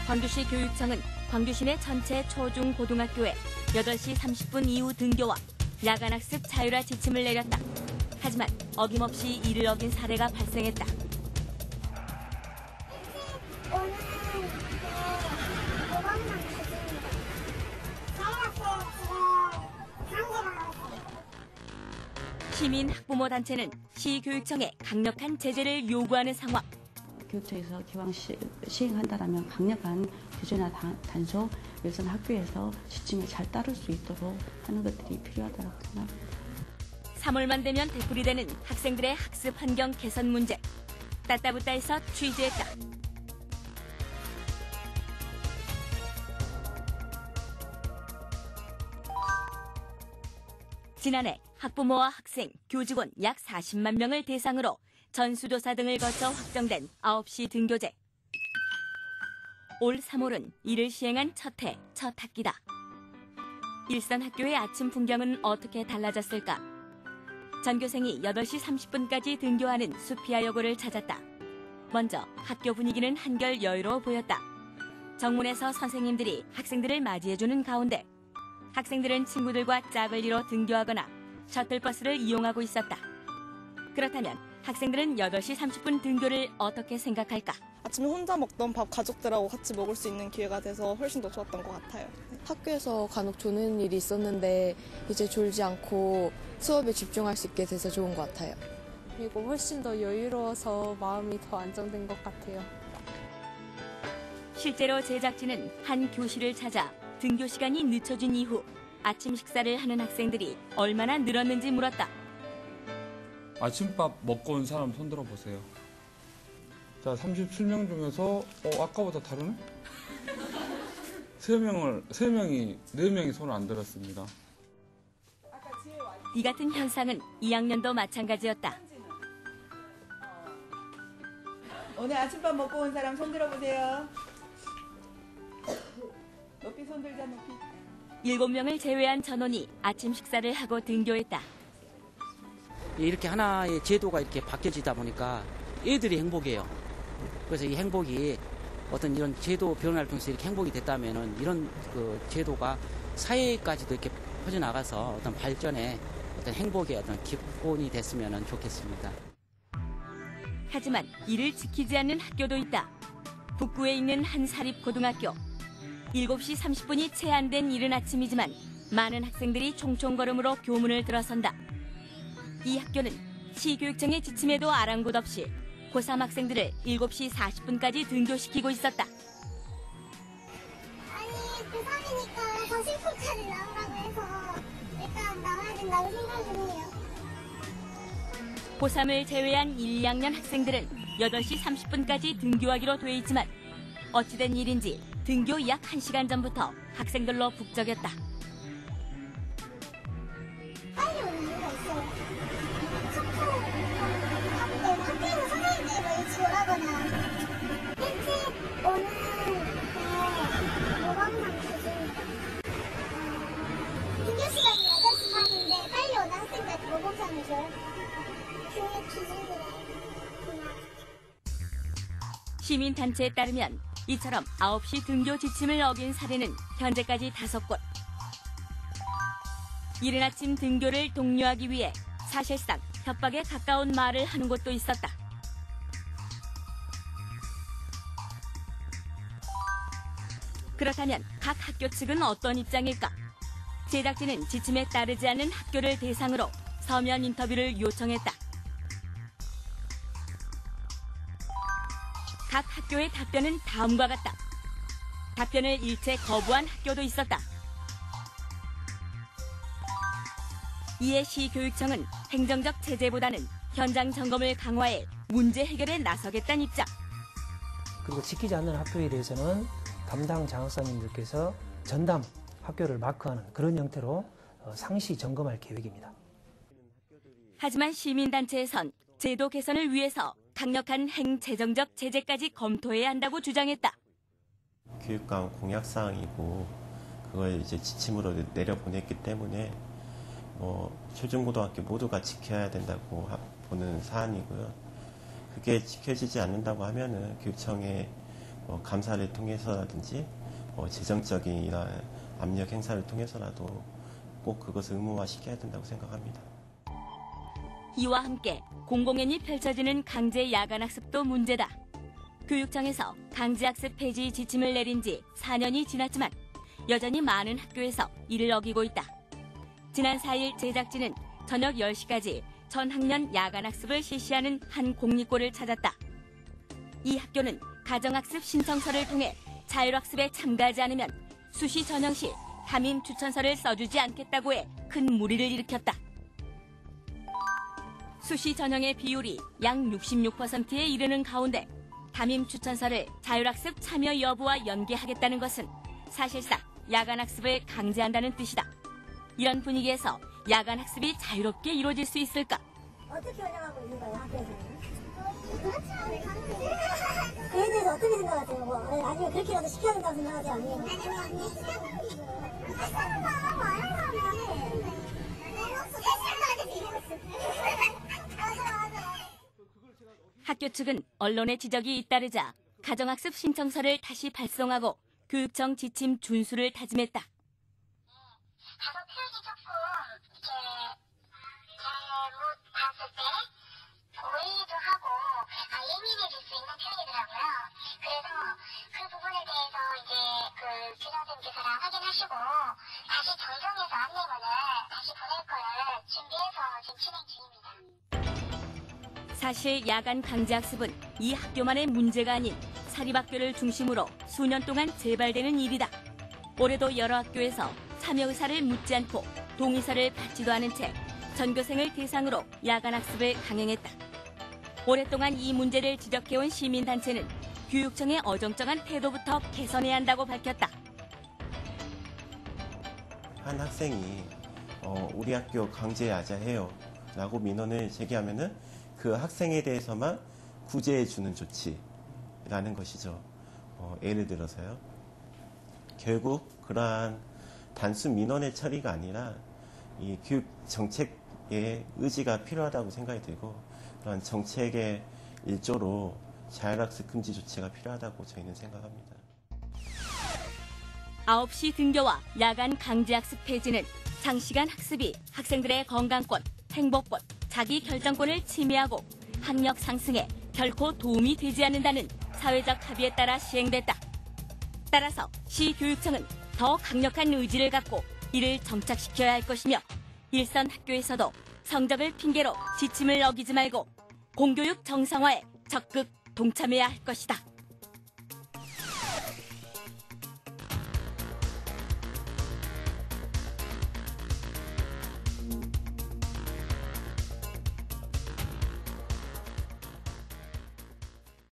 광주시 교육청은 광주시 내 전체 초, 중, 고등학교에 8시 30분 이후 등교와 야간학습 자율화 지침을 내렸다. 하지만 어김없이 이를 어긴 사례가 발생했다. 시민 학부모 단체는 시교육청에 강력한 제재를 요구하는 상황. 교육청에서 기왕 시행한다라면 강력한 규제나 단속, 그래서 학교에서 지침에 잘 따를 수 있도록 하는 것들이 필요하다고 생각합니다. 3월만 되면 되풀이되는 학생들의 학습 환경 개선 문제. 따따붙다에서 취재했다. 지난해 학부모와 학생, 교직원 약 40만 명을 대상으로 전수조사 등을 거쳐 확정된 9시 등교제. 올 3월은 이를 시행한 첫 학기다. 일선 학교의 아침 풍경은 어떻게 달라졌을까? 전교생이 8시 30분까지 등교하는 수피아여고를 찾았다. 먼저 학교 분위기는 한결 여유로워 보였다. 정문에서 선생님들이 학생들을 맞이해주는 가운데 학생들은 친구들과 짝을 이뤄 등교하거나 셔틀버스를 이용하고 있었다. 그렇다면 학생들은 8시 30분 등교를 어떻게 생각할까? 아침에 혼자 먹던 밥 가족들하고 같이 먹을 수 있는 기회가 돼서 훨씬 더 좋았던 것 같아요. 학교에서 간혹 조는 일이 있었는데 이제 졸지 않고 수업에 집중할 수 있게 돼서 좋은 것 같아요. 그리고 훨씬 더 여유로워서 마음이 더 안정된 것 같아요. 실제로 제작진은 한 교실을 찾아 등교 시간이 늦춰진 이후 아침 식사를 하는 학생들이 얼마나 늘었는지 물었다. 아침밥 먹고 온 사람 손 들어보세요. 자, 37명 중에서 아까보다 다르네? 4명이 손을 안 들었습니다. 이 같은 현상은 2학년도 마찬가지였다. 오늘 아침밥 먹고 온 사람 손 들어보세요. 높이 손 들자, 높이. 7명을 제외한 전원이 아침 식사를 하고 등교했다. 이렇게 하나의 제도가 이렇게 바뀌어지다 보니까 애들이 행복해요. 그래서 이 행복이 어떤 이런 제도 변화를 통해서 이렇게 행복이 됐다면은 이런 그 제도가 사회까지도 이렇게 퍼져나가서 어떤 발전에 어떤 행복의 어떤 기본이 됐으면 좋겠습니다. 하지만 이를 지키지 않는 학교도 있다. 북구에 있는 한 사립고등학교. 7시 30분이 채 안 된 이른 아침이지만 많은 학생들이 총총걸음으로 교문을 들어선다. 이 학교는 시교육청의 지침에도 아랑곳 없이 고3 학생들을 7시 40분까지 등교시키고 있었다. 아니, 고3이니까 더 실컷까지 나오라고 해서 일단 나와야 된다고 생각을 해요. 고3을 제외한 1, 2학년 학생들은 8시 30분까지 등교하기로 돼 있지만 어찌된 일인지 등교 약 1시간 전부터 학생들로 북적였다. 빨리 오는 이유가 있어요. 학교에서 선생님들이 뭐 일찍 오라거나 일찍 오는 모범상 기준입니다. 등교 시간이 8시 반인데 빨리 오는 학생까지 모범상을 줘요. 교육 기준이래요. 시민단체에 따르면 이처럼 9시 등교 지침을 어긴 사례는 현재까지 5곳. 이른 아침 등교를 독려하기 위해 사실상 협박에 가까운 말을 하는 곳도 있었다. 그렇다면 각 학교 측은 어떤 입장일까? 제작진은 지침에 따르지 않는 학교를 대상으로 서면 인터뷰를 요청했다. 각 학교의 답변은 다음과 같다. 답변을 일체 거부한 학교도 있었다. 이에 시교육청은 행정적 제재보다는 현장 점검을 강화해 문제 해결에 나서겠다는 입장. 그리고 지키지 않는 학교에 대해서는 담당 장학사님들께서 전담 학교를 마크하는 그런 형태로 상시 점검할 계획입니다. 하지만 시민단체에선 제도 개선을 위해서 강력한 행재정적 제재까지 검토해야 한다고 주장했다. 교육감 공약사항이고 그걸 이제 지침으로 내려보냈기 때문에 초중고등학교 모두가 지켜야 된다고 보는 사안이고요. 그게 지켜지지 않는다고 하면은 교육청에 감사를 통해서라든지 재정적인 이런 압력 행사를 통해서라도 꼭 그것을 의무화시켜야 된다고 생각합니다. 이와 함께 공공연히 펼쳐지는 강제 야간학습도 문제다. 교육청에서 강제학습 폐지 지침을 내린 지 4년이 지났지만 여전히 많은 학교에서 이를 어기고 있다. 지난 4일 제작진은 저녁 10시까지 전 학년 야간학습을 실시하는 한 공립고를 찾았다. 이 학교는 가정학습 신청서를 통해 자율학습에 참가하지 않으면 수시 전형 시 담임 추천서를 써주지 않겠다고 해 큰 무리를 일으켰다. 수시 전형의 비율이 약 66%에 이르는 가운데 담임 추천서를 자율학습 참여 여부와 연계하겠다는 것은 사실상 야간학습을 강제한다는 뜻이다. 이런 분위기에서 야간학습이 자유롭게 이루어질 수 있을까? 어떻게 운영하고 있는 거예요, 학교에서는? 그에 대해서 어떻게 생각하세요? 나중에 그렇게라도 시켜야 된다고 생각하지 않아요? 학교 측은 언론의 지적이 잇따르자 가정학습 신청서를 다시 발송하고 교육청 지침 준수를 다짐했다. 가서 표현이 조금 잘못 봤을 때 오해도 하고 예민해질 수 있는 표현이더라고요. 그래서 그 부분에 대해서 교장선생님께서랑 확인하시고 다시 정정해서 안내문을 다시 보낼 거를 준비해서 지금 진행 중입니다. 사실 야간 강제학습은 이 학교만의 문제가 아닌 사립학교를 중심으로 수년 동안 재발되는 일이다. 올해도 여러 학교에서 참여 의사를 묻지 않고 동의서를 받지도 않은 채 전교생을 대상으로 야간학습을 강행했다. 오랫동안 이 문제를 지적해온 시민단체는 교육청의 어정쩡한 태도부터 개선해야 한다고 밝혔다. 한 학생이 우리 학교 강제 야자해요 라고 민원을 제기하면은 그 학생에 대해서만 구제해 주는 조치라는 것이죠. 예를 들어서요. 결국 그러한 단순 민원의 처리가 아니라 이 교육 정책의 의지가 필요하다고 생각이 들고 그런 정책의 일조로 자율학습 금지 조치가 필요하다고 저희는 생각합니다. 9시 등교와 야간 강제학습 폐지는 장시간 학습이 학생들의 건강권, 행복권, 자기 결정권을 침해하고 학력 상승에 결코 도움이 되지 않는다는 사회적 합의에 따라 시행됐다. 따라서 시교육청은 더 강력한 의지를 갖고 이를 정착시켜야 할 것이며 일선 학교에서도 성적을 핑계로 지침을 어기지 말고 공교육 정상화에 적극 동참해야 할 것이다.